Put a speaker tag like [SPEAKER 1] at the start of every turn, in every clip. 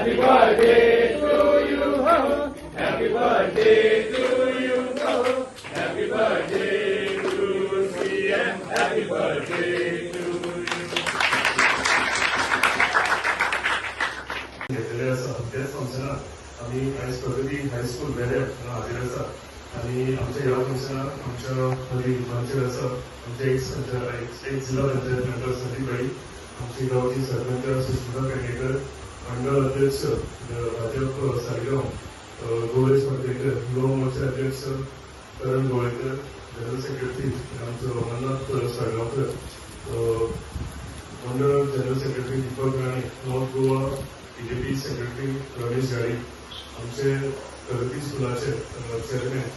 [SPEAKER 1] Happy birthday to you, ho. Happy birthday to you, ho. Happy birthday to CM. Happy birthday to you.
[SPEAKER 2] घेतलेले आसा त्याच फंक्शनाक आमी आयज प्रगती हायस्कूल वेरें हाजीर आसा आनी आमच्या ह्या फंक्शनाक आमच्या मदीं मंचार आसा आमचे एक जिल्हा पंचायत मेंबर संदीप भाई, आमची गांवची सरपंच सुष्मिता पेडणेकर, मंडळ अध्यक्ष भाजप सालिगांव गौरेश मडकयकर, युवा मोर्चा अध्यक्ष करण गोळेकर, जनरल सेक्रेटरी आमचो अमरनाथ साळगांवकर, मंडळ general secretary Deepak Rane, north Goa BJP secretary Ramesh Gadi, आमचे प्रगती स्कुलाचे chairman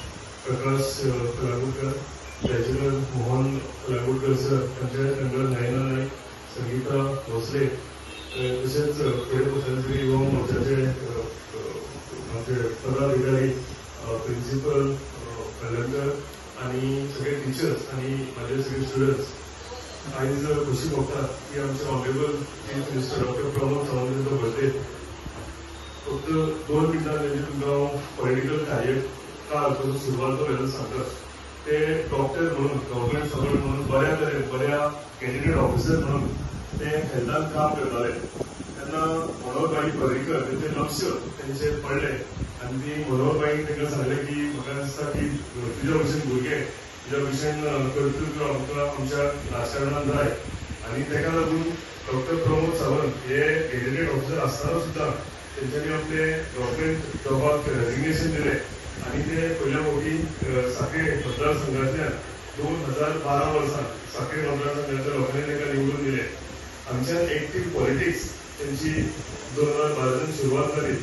[SPEAKER 2] Prakash Kalagudkar, treasurer Mohan Kalagudkar sir, panchayat member Nayana Naik, Sangeeta Bhosle, तसेच फुडें पसंतगिरी युवा मोर्चाचे पदाधिकारी, प्रिन्सिपल कलंकर आणि सगळे टीचर्स आणि माझे सगळे स्टुडंट्स आयज खुशी भोगतात की आमचे honourable chief minister doctor Pramod Sawant birthday. फक्त 2 मिनटां म्हणजे तुमकां पॉलिटिकल कार्य काळ कसो सुरवात केलो सांगता. ते डॉक्टर म्हणून गव्हर्नमेंट सर्वंट म्हणून बऱ्या कॅन्डिडेट ऑफिसर म्हणून ते हेल्थान काम करताले तेन्ना मनोहरबाई पर्रीकर तेंचे लक्ष तेंचे पडले आनी ती मनोहरबाईन तांकां सांगलें की म्हाका दिसता की तुज्या भशेन भुरगे तुज्या भशेन कर्तृत्व आमकां आमच्या राजकारणांत जाय आनी ताका लागून डॉक्टर प्रमोद सावंत हे कॅन्डिडेट ऑफिसर आसतना सुद्दां तेंच्यांनी आपले गव्हर्नमेंट जॉबाक रेजिग्नेशन दिलें आनी ते पयल्या फावटी सांखळे मतदारसंघांतल्यान 2012 वर्सा सांखळे मतदारसंघाच्या लोकांनी तांकां निवडून दिले. आमच्यान एक्टीव पॉलिटिक्स त्यांची 2012 सुरवात जाली.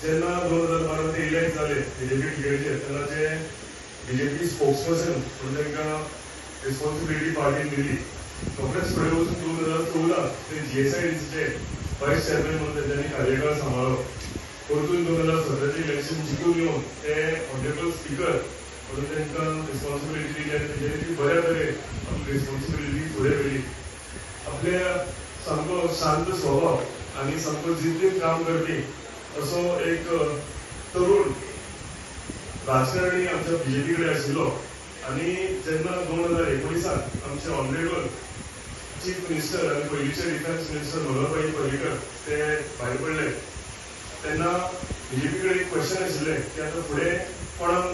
[SPEAKER 2] जेन्ना 2012 ते इलेक्ट जाले बीजेपी टिकेटीचेर तेन्ना ते बीजेपी स्पोक्सपर्सन म्हणून तांकां रिस्पॉन्सिबिलिटी पार्टीन दिली. रोखडेच फुडें वचून 2014 ते जीएसआयडीसीचे व्हायस चेअरमॅन म्हणून तेंच्यांनी कार्यकाळ सांबाळ्ळो. परतून 2017 इलेक्शन जिखून येवन ते ऑनरेबल स्पीकर म्हणून तांकां रिस्पॉन्सिबिलिटी दिली आनी तेंच्यांनी बऱ्या तरेन आपली रिस्पॉन्सिबिलिटी फुडें व्हेली. आपल्या सामको शांत स्वभाव आणि सामको जिद्दीन काम करपी असो एक तरुण राजकारणी आमच्या बीजेपी कडेन आशिल्लो आनी जेन्ना 2019 आमचे ऑनरेबल चीफ मिनिस्टर आनी पयलींचे डिफेन्स मिनिस्टर मनोहरबाई पर्रीकर ते भायर पडले तेन्ना बीजेपी कडेन एक क्वेश्चन आशिल्लें की आतां फुडें कोणाक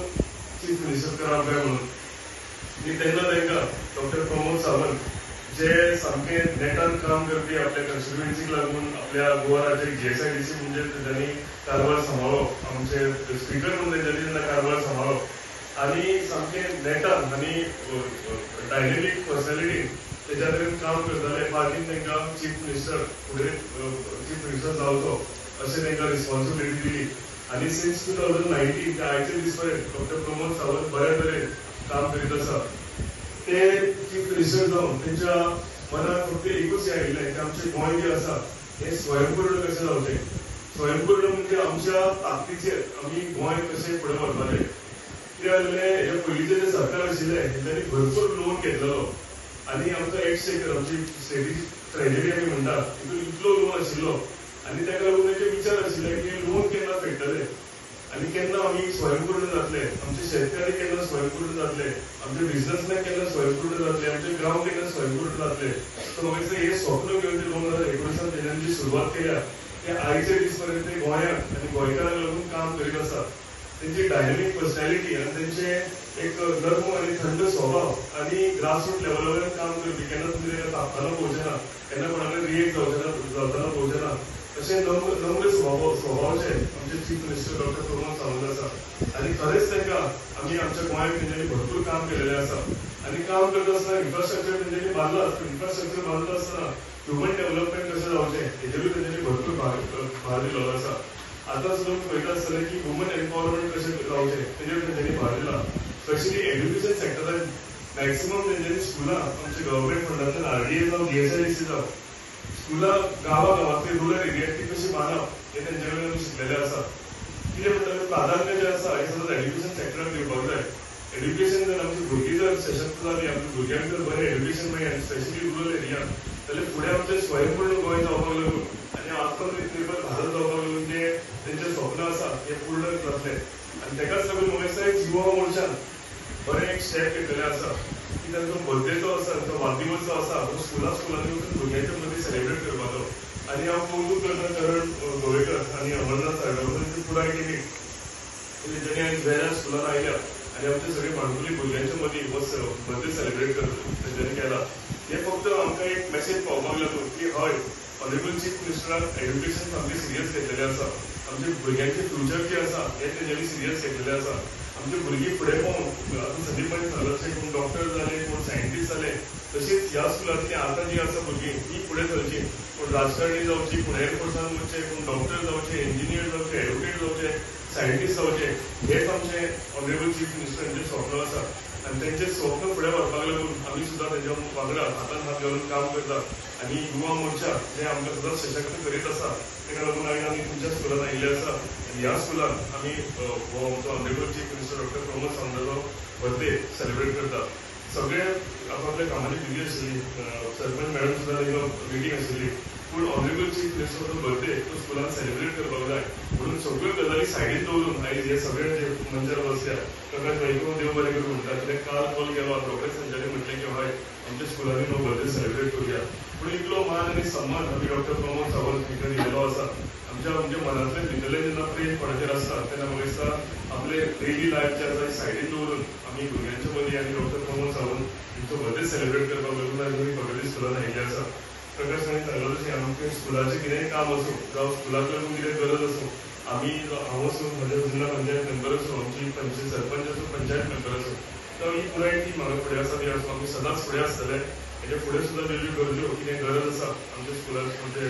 [SPEAKER 2] चीफ मिनिस्टर करप काय म्हणून. आनी तेन्ना तांकां डॉक्टर प्रमोद सावंत जे सामके नेटान काम करपी आपल्या कॉन्स्टिट्युएन्सीक लागून आपल्या गोवा राज्याक जीएसआयडीसी म्हणजे त्यांनी कारभार सांबाळ्ळो, आमचे स्पीकर म्हणून तेंच्यांनी तेन्ना कारभार सांबाळ्ळो आनी सामके नेटान आनी डायनेमीक पर्सनॅलिटीन तेच्या तरेन काम करताले. पार्टीन तांकां चीफ मिनिस्टर फुडें चीफ मिनिस्टर जावचो अशें तांकां रिस्पॉन्सिबिलिटी दिली आनी सिन्स 2019 ते आयचे दीस पर्यंत डॉक्टर प्रमोद सावंत बऱ्या तरेन काम करीत आसा. ते चीफ मिनिस्टर जावन तेंच्या मनात फक्त एकूच हें आयिल्लें की आमचें गोंय जें आसा हें स्वयंपूर्ण कशें जावचें. स्वयंपूर्ण म्हणजे आमच्या ताकदीचेर आमी गोंय कशें फुडें व्हरपाचें. कितें जाल्लें हे पयलींचे जे सरकार आशिल्लें तेंच्यांनी भरपूर लोन घेतलेलो आनी आमकां एक्सचेकर आमची स्टेटीक ट्रेजरी आमी म्हणटा तितून इतलो लोन आशिल्लो आनी ताका लागून तेंचे विचार आशिल्ले की लोन केन्ना फेडटले आनी केन्ना आमी स्वयंपूर्ण जातले, आमचे शेतकारी केन्ना स्वयंपूर्ण जातले, आमचे बिझनेसमॅन केन्ना स्वयंपूर्ण जातले, आमचे गांव केन्ना स्वयंपूर्ण जातले. सो म्हाका हे स्वप्न घेवन ते 2019 तेच्यांनी जी सुरवात केल्या ते आयचे दीस पर्यंत ते गोंयांक आनी गोंयकारांक लागून काम करीत आसा. तेंची डायनेमीक पर्सनॅलिटी आनी तेंचे एक नर्म आनी थंड स्वभाव आनी ग्रासरूट लेवलार काम करपी, केन्ना तुमी ताका तापताना पळोवचेना, केन्ना कोणाकडेन रिएक्ट जावतना पळोवचेना, अशें नम्र स्वभावाचे आमचे chief minister doctor Pramod Sawant आसा. आनी खरेंच तांकां आमी आमच्या गोंयांत तेंच्यांनी भरपूर काम केलेलें आसा आनी काम करता आसतना इन्फ्रास्ट्रक्चर तेंच्यांनी बांदलो आसता. इन्फ्रास्ट्रक्चर बांदलो आसतना ह्युमन डेव्हलपमेंट कशें जावचें हेजेरूय तेंच्यांनी भरपूर भार दिल्लो आसा. आतां सुद्दां पळयता आसतलें की वुमन एम्पावरमेंट कशें जावचें तेजेर तेंच्यांनी भार दिला. स्पेशली एड्युकेशन सेक्टरान मॅक्सिमम तेंच्यांनी स्कुलां आमच्या गव्हर्नमेंट फंडांतल्यान आरडीए जावं जीएसआयडीसी जावं स्कुलां गांवांतली रुरल एरियाक ती कशी बांदप हे तेंचे कडेन आमी शिकलेले आसा. कितें म्हणटा प्राधान्य जें आसा हें सदांच एड्युकेशन सेक्टराक दिवपाक जाय. एड्युकेशन जर आमची भुरगीं जर सशक्त जालीं, आपल्या भुरग्यांक जर बरें एड्युकेशन मेळ्ळें स्पेशली रुरल एरियान जाल्यार फुडें आमचें स्वयंपूर्ण गोंय जावपाक लागून आनी आत्मनिर्भर भारत जावपाक लागून हे पूर्ण जातले आणि तेकाच लागून म्हाका दिसता एक युवा मोर्चान बरें एक स्टेप घेतलेलें आसा की तांचो बर्थडे जो आसा तो वाडदिवस जो आसा तो स्कुलांनी वचून भुरग्यांच्या मदीं सेलिब्रेट करपाचो आनी हांव कौतुक करता करण गोवेकर आनी अमरनाथ साळगांवकर पुराय टिमीक तेंच्यांनी आयज वेळार स्कुलान आयल्या आनी आमचे सगळे माणकुली भुरग्यांच्या मदीं हो बर्थडे सेलिब्रेट तेंच्यांनी केला हे फक्त आमकां एक मेसेज पावपाक लागून की हय ऑनरेबल चीफ मिनिस्टरान एड्युकेशन सामकें सिरियस घेतलेलें आसा आमचे भुरग्यांचें फ्युचर जें आसा हें तेंच्यांनी सिरियस घेतलेलें आसा आमचे भुरगीं फुडें पावून आतां संदीप पाटील सांगला तशें कोण डॉक्टर जाले कोण सायंटिस्ट जाले तशेंच ह्या स्कुलांतलीं आतां जीं आसा भुरगीं तीं फुडें सरचीं कोण राजकारणी जावची कोण एअरफोर्सान वचचे कोण डॉक्टर जावचे इंजिनियर जावचे एडवोकेट जावचे सायंटिस्ट जावचे हेच आमचे ऑनरेबल चीफ मिनिस्टरांचें स्वप्न आसा आनी तेंचें स्वप्न फुडें व्हरपाक लागून आमी सुद्दां तेंच्या वांगडा हातान हात घालून काम करतात आनी युवा मोर्चा जे आमकां सदांच सशक्त करीत आसा तेका लागून आयज आमी तुमच्या स्कुलान आयिल्ले आसा आनी ह्या स्कुलान आमी हो आमचो honourable chief minister doctor Pramod सावंताचो बर्थडे सेलिब्रेट करतात सगळे आपापल्या कामाची बिजी आशिल्ली सरपंच मॅडम सुद्दां तेंचो मिटींग आशिल्ली पूण ऑनरेबल चीफ मिनिस्टराचो बर्थडे तो स्कुलान सेलिब्रेट करपाक जाय म्हणून सगळ्यो गजाली सायडीन दवरून आयज हे सगळे जे मंचार बसल्या प्रकाश भाईको देव बरें करून म्हणटा कित्याक काल कॉल केलो रोखडेच तांच्यांनी म्हटलें की हय आमच्या स्कुलांनी नो बर्थडे सेलिब्रेट करुया पूण इतलो मान आनी सन्मान आमी डॉक्टर प्रमोद सावंत हांकां दिलेलो आसा आमच्या मनांतले भितरले जेन्ना प्रेम कोणाचेर आसता तेन्ना म्हाका दिसता आपले डेली लायफ जे आसा सायडीन दवरून आमी भुरग्यांच्या मदीं आनी डॉक्टर प्रमोद सावंत हांचो बर्थडे सेलिब्रेट करपाक लागून आयज आमी फगडी स्कुलान आयिल्ले आसा प्रकाश हांवें सांगलो तशें आमचें स्कुलाचें कितेंय काम आसूं जावं स्कुलाक लागून कितें गरज आसूं आमी हांव आसूं म्हज्या जिल्हा पंचायत मेंबर आसूं आमची सरपंच आसूं पंचायत मेंबर आसूं तर ही पुराय टीम हांगा फुडें आसा ती आसूं आमी सदांच फुडें आसतले हेजे फुडें सुद्दां वेगळ्यो गरज्यो कितें गरज आसा आमच्या स्कुलाक म्हणजे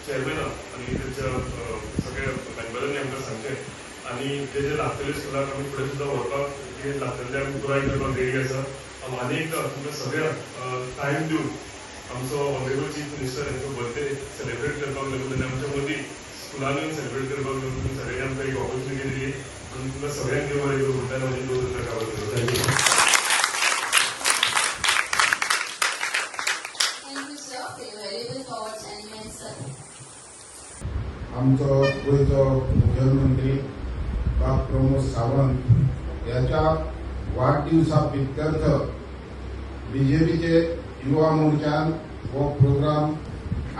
[SPEAKER 2] चेअरमॅनाक आनी तेंच्या सगळ्या मेंबरांनी आमकां सांगचें आनी जे जे लागतले स्कुलाक आमी फुडें सुद्दां व्हरपाक कितें लागतलें आमी पुराय करपाक रेडी आसा आनी एकदां तुमकां सगळ्यांक टायम दिवन आमचो ऑनरेबल चीफ मिनिस्टर हांचो बर्थडे सेलिब्रेट करपाक लागून आनी आमच्या मदीं स्कुलान येवन सेलिब्रेट करपाक लागून तुमी सगळ्यांनी आमकां एक ऑपॉर्च्युनिटी दिली आनी तुमकां सगळ्यांक देव बरें करूं म्हणटा म्हाजी दोन काबार करता थँक्यू
[SPEAKER 3] आमचो गोंयचो मुखेलमंत्री बाब प्रमोद सावंत याच्या वाढदिवसा प्रित्यर्थ बीजेपीचे युवा मोर्चान हो प्रोग्राम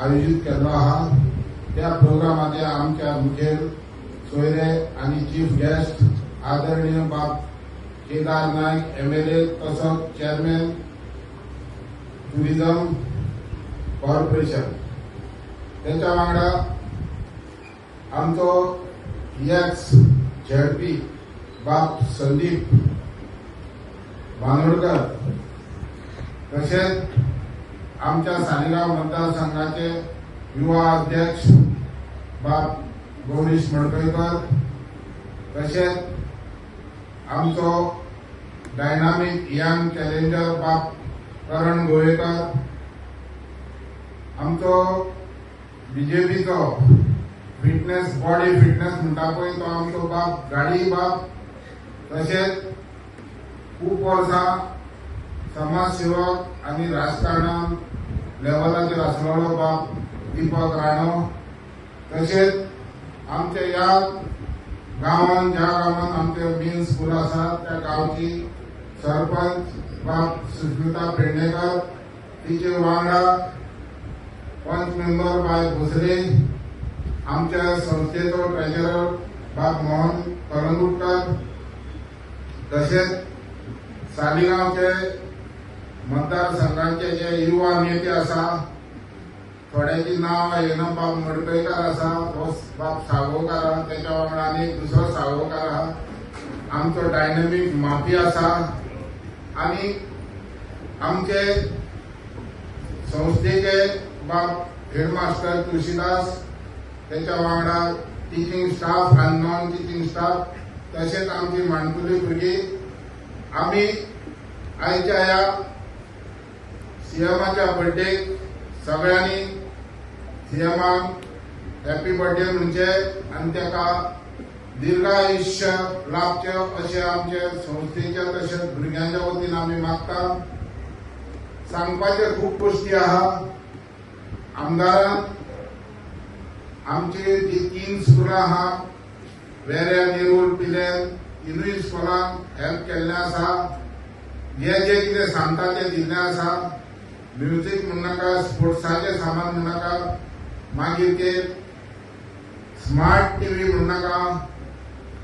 [SPEAKER 3] आयोजित केल्लो आहा त्या प्रोग्रामाचे आमच्या मुखेल सोयरे आनी चीफ गेस्ट आदरणीय बाब केदार नायक MLA तसोच चेअरमॅन टुरिझम कॉर्पोरेशन त्याच्या वांगडा आमचो एक्स झेडपी बाब संदीप बांदोडकर तशेंच आमच्या सालिगांव मतदारसंघाचे युवा अध्यक्ष बाब गौरीश मडकयकर तशेंच आमचो डायनामिक यंग चॅलेंजर बाब करण गोवेकर आमचो बीजेपीचो फिटनेस बॉडी फिटनेस म्हणटा पळय तो आमचो बाब गाडी बाब तशेंच खूब वर्सां समाजसेवक आनी राजकारणान लेवलाचेर आसलेलो बाब दीपक राणो तशेंच आमच्या ह्या गांवांत ज्या गांवांत आमचे मेन स्कूल आसा त्या गांवची सरपंच बाब सुष्मिता पेडणेकर तिचे वांगडा पंच मेंबर बाय भोसले आमच्या संस्थेचो ट्रेजरर बाब मोहन कलंगुटकर तशेंच सालिगांवचे मतदारसंघाचे जे युवा नेते आसा थोड्याची नांव येना बाब मडकयकर आसा हो बाब सावोकार आहा त्याच्या वांगडा आनी एक दुसरो सावोकार आहा आमचो डायनामिक माफी आसा आनी आमचे संस्थेचे बाब हेडमास्टर तुळशीदास त्याच्या वांगडा टीचिंग स्टाफ आनी नॉन टीचिंग स्टाफ तशेंच आमची माणकुली भुरगीं आमी आयच्या ह्या सीएमाच्या बर्थडेक सगळ्यांनी सीएमाक हॅपी बर्थडे म्हणचे आनी ताका दीर्घायुष्य लाभचे अशें आमचे संस्थेच्या तशेंच भुरग्यांच्या वतीन आमी मागता सांगपाचे खूब गोश्टी आहा आमदारान आमची जी 3 स्कुलां आहा वेऱ्या नेरूल पिलेन तिनूय स्कूलांक हेल्प केल्लें आसा. जे जे कितें सांगता तें दिल्लें आसा. म्युझिक म्हणू नाका, स्पोर्ट्साचें सामान म्हणू नाका, मागीर ते स्मार्ट टीव्ही म्हणू नाका,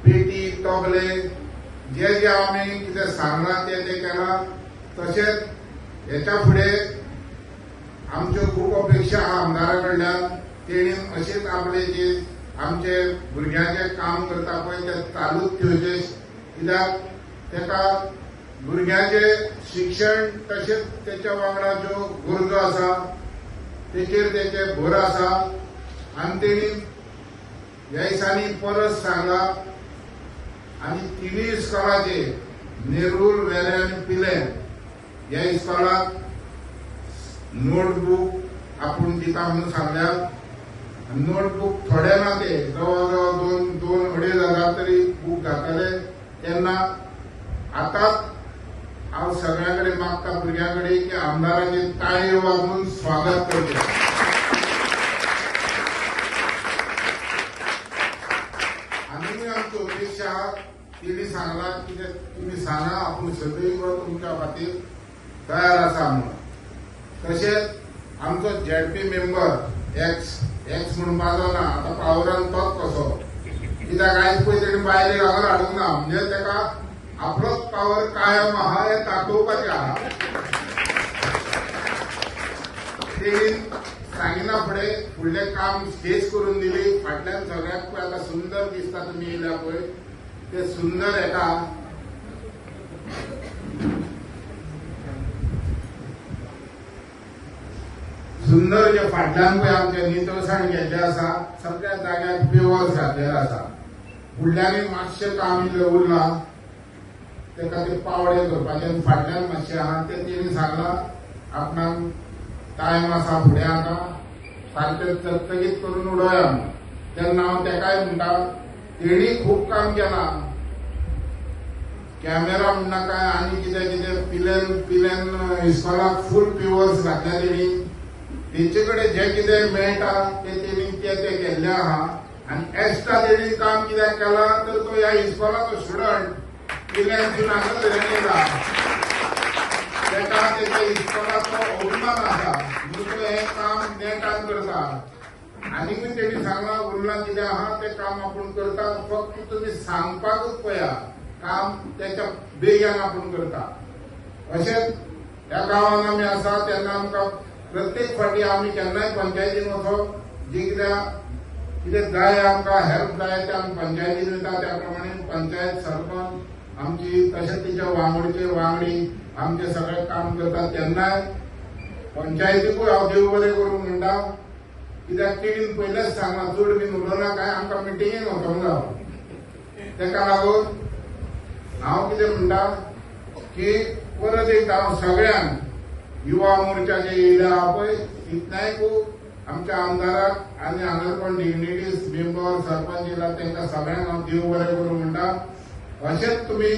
[SPEAKER 3] पेटी तबले जे जे आमी कितें सांगलां ते केलां. तशेंच हेच्या फुडें आमच्यो खूब अपेक्षा आहा आमदारा कडल्यान. तेणी अशीच आपले जे आमचे भुरग्यांचे काम करता पळय ते चालूच ठेवचे. कित्याक तेका भुरग्यांचे शिक्षण तशेंच तेच्या वांगडा ज्यो गरजो आसा तेचेर तेचे भर आसा. आनी तेणी ह्या दिसांनी परत सांगला आनी तिनूय इस्कॉलाचे नेरूल, वेरें आनी पिलें ह्या इस्कॉलाक नोटबुक आपूण दिता म्हणून सांगल्या. नोटबुक थोडे ना ते जवळ जवळ 2-2.5 तरी बूक घातले. तेन्ना आतांच हांव सगळ्यां कडेन मागता भुरग्यां कडेन की आमदाराचे ताळयो वाजून स्वागत करचें. आनी आमची अपेक्षा आहा तिणी सांगला कितें तुमी सांगा आपूण सदैव तुमच्या खातीर तयार आसा म्हणून. तशेंच आमचो ZP मेंबर एक्स म्हणपाचो ना, आतां पावरान तोच कसो. कित्याक आयज पळय तेणी बायले घालून हाडूंक ना. म्हणजे तेका आपलोच पावर कायम आहा हें दाखोवपाचें आहा. तेणी सांगिना फुडें फुडलें काम स्टेज करून दिली. फाटल्यान सगळ्याक पळय आतां सुंदर दिसता तुमी येयल्या पळय ते सुंदर हेका सुंदर जे फाटल्यान पळय आमचे नितळसाण गेल्ले आसा सगळ्या जाग्यार पेवर्स घातलेले आसा. फुडल्यानूय मातशें काम इल्लें उरलां ते खातीर पावडे करपाचें फाटल्यान मातशें आहा तें तेणी सांगलां आपणाक टायम आसा फुडें आतां सारकें चकचकीत करून उडोवया म्हणून. तेन्ना हांव तेकाय म्हणटा तेणी खूब काम केलां. कॅमेरा म्हण नाका आनी कितें कितें पिलेन इस्कॉलाक फूल पेवर्स घातल्या तेणी. तेचे कडेन जे कितें मेळटा ते तेणी ते केल्लें आहा. आनी एक्स्ट्रा तेणी काम कित्याक केलां तर तो ह्या इस्कॉलाचो स्टुडंट पिल्यांसून हांगा तरेन येता. तेका तेच्या इस्कॉलाचो अभिमान आसा म्हणून तो हें काम नेटान करता. आनीकूय तेणी सांगलां उरलां कितें आहा तें काम आपूण करता. फक्त तुमी सांगपाकूच पळया काम तेच्या बेग्यान आपूण करता. अशेंच ह्या गांवांत आमी आसा तेन्ना आमकां प्रत्येक फावटी आमी केन्नाय पंचायतीन वचप जे कितें जाय आमकां हेल्प जाय ते आमी पंचायतीन वयता. त्या प्रमाणे पंचायत सरपंच आमची तशेंच तिच्या वांगडचे वांगडी आमचे सगळें काम करता. तेन्नाय पंचायतीकूय हांव देव बरें करूं म्हणटा. कित्याक तेणीन पयलेच सांगलां चड बीन उलोवना काय आमकां मिटिंगेक वचोंक जाय. तेका लागून हांव कितें म्हणटा की परत एकदां हांव सगळ्यांक युवा मोर्चाचे येयले आहा पळय तितनायकूय आमच्या आमदाराक आनी हांगा कोण डिग्निटीज मेंबर सरपंच येयला तांकां सगळ्यांक हांव देव बरें करूं म्हणटा. अशेंच तुमी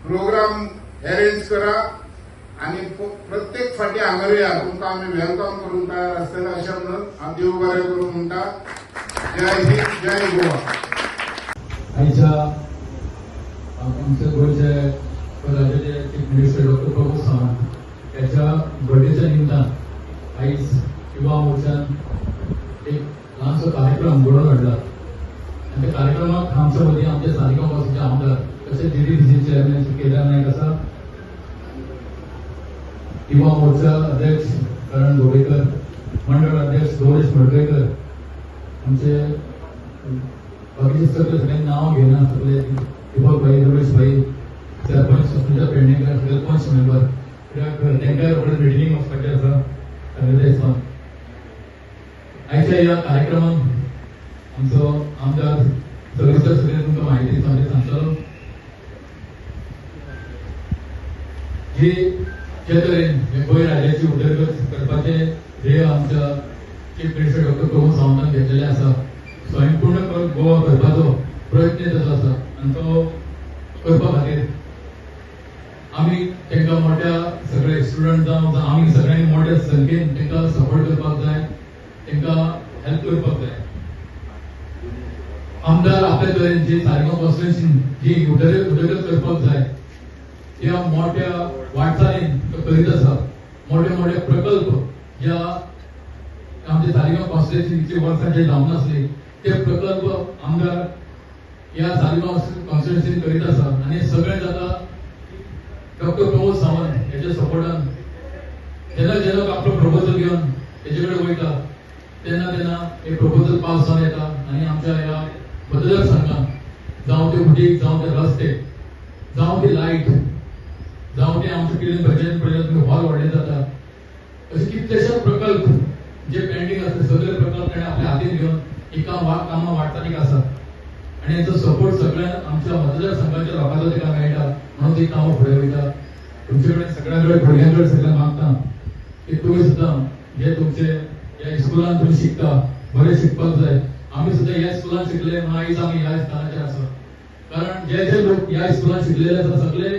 [SPEAKER 3] प्रोग्राम अरेंज करा आनी प्रत्येक फावटी हांगा या तुमकां आमी वेलकम करून तयार आसतले अशें म्हणून हांव देव बरें करूं म्हणटा. जय हिंद जय गोवा.
[SPEAKER 4] आयच्या आमचे गोंयचे राज्याचे chief minister doctor Pramod Sawant याच्या बर्थडेच्या निमतान आयज युवा मोर्चान एक ल्हानसो कार्यक्रम घडोवन हाडला. आनी त्या कार्यक्रमाक आमच्या मदीं आमचे सारिगांव पासूनचे आमदार तशेंच DDPC चेअरमॅन केदार नायक आसा, युवा मोर्चा अध्यक्ष करण गोवेकर, मंडळ अध्यक्ष गौरेश मडकयकर, आमचे बाकीचे सगळे नांव घेना सगळे दीपक भाई, रमेश भाई, सरपंच सुनीता पेडणेकर, सगळे पंच मेंबर तांकां रोखडेच मिटिंग वचपाचें आसा सगळे दिसान. आयच्या ह्या कार्यक्रमात आमचो आमदार सविस्तर सगळे तुमकां म्हायती सांगतलो. जी जे तरेन गोंय राज्याची उदरगत करपाचे ध्येय आमच्या चीफ मिनिस्टर डॉक्टर प्रमोद सावंतान घेतलेले आसा. स्वयंपूर्ण गोवा करपाचो प्रयत्न ताचो आसा आनी तो करपा खातीर आमी तांकां मोठ्या सगळे स्टुडंट जावं आमी सगळ्यांनी मोठ्या संख्येन तांकां सपोर्ट करपाक जाय, तांकां हेल्प करपाक जाय. आमदार आपल्या तरेन जी सारगांव कॉन्स्टिट्युएन्सी जी उदरगत करपाक जाय त्या मोठ्या वाटचालीन तो करीत आसा. मोठे मोठे प्रकल्प ज्या आमच्या सारगांव कॉन्स्टिट्युएन्सीचे वर्सां जे जावन नासले ते प्रकल्प आमदार ह्या सारगांव कॉन्स्टिट्युएन्सीन करीत आसा. आनी सगळें जाता डॉक्टर प्रमोद सावंत हेच्या सपोर्टान. जेन्ना जेन्ना आपलो प्रपोजल घेवन तेजे कडेन वयता तेन्ना तेन्ना हे प्रपोजल पास जावन येता आनी आमच्या ह्या मतदारसंघात जावं ते उदीक जावं ते रस्ते जावं ती लायट जावं ते आमचे कितें बजेट हॉल व्हडले जाता अशे कितलेशे प्रकल्प जे पेंडींग आसले सगळे प्रकल्प ताणें आपल्या हातीन घेवन ही कामां वाटचालीक आसा. आनी हेचो सपोर्ट सगळ्या आमच्या मतदारसंघाच्या लोकांचो ताका मेळटा म्हणून ती कामां फुडें वयता. तुमचे कडेन सगळ्यां कडेन भुरग्यां कडेन सगळ्यांक मागता की तुमी सुद्दां जे तुमचे ह्या स्कुलान तुमी शिकता बरें शिकपाक जाय. आमी सुद्दां ह्या स्कुलान शिकले म्हणून आयज आमी ह्या स्थानाचेर आसा. कारण जे जे लोक ह्या स्कुलान शिकलेले आसा सगळे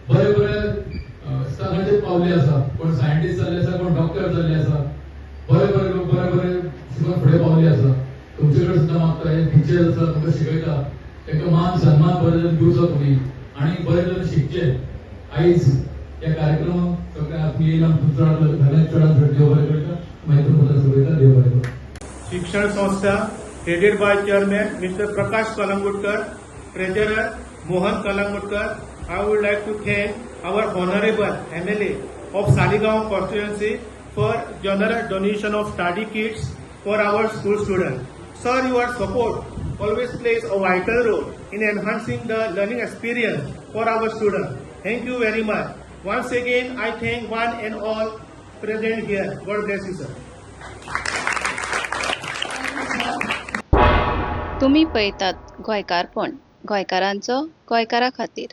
[SPEAKER 4] बरे बरे स्थानाचेर पावले आसा. कोण सायंटिस्ट जाल्ले आसा कोण डॉक्टर जाल्ले आसा. बरे बरे लोक बरे बरे शिकून फुडें पावले आसा. तुमचे कडेन सुद्दां मागता हे टिचर्स आसा तुमकां शिकयता तांकां मान सन्मान बरे तरेन दिवचो तुमी आनी बरे तरेन शिकचे. आयज या कार्यक्रमाक सगळ्या आत्मी येयला चडांत चड देव बरें करता. मागीर तुमकां सगळ्यांक देव बरें करता.
[SPEAKER 1] शिक्षण संस्था headed by Chairman Mr. Prakash Kalangutkar, Treasurer Mohan Kalangutkar. I would like to thank our Honorable MLA of Saligaon constituency for generous donation of study kits for our school students. Sir, your support always plays a vital role in enhancing the learning experience for our students. Thank you very much. Once again, I thank one and all present here. God bless you, sir.
[SPEAKER 5] तुम्ही पळयतात गोंयकारपण, गोंयकारांचो गोंयकारा खातीर.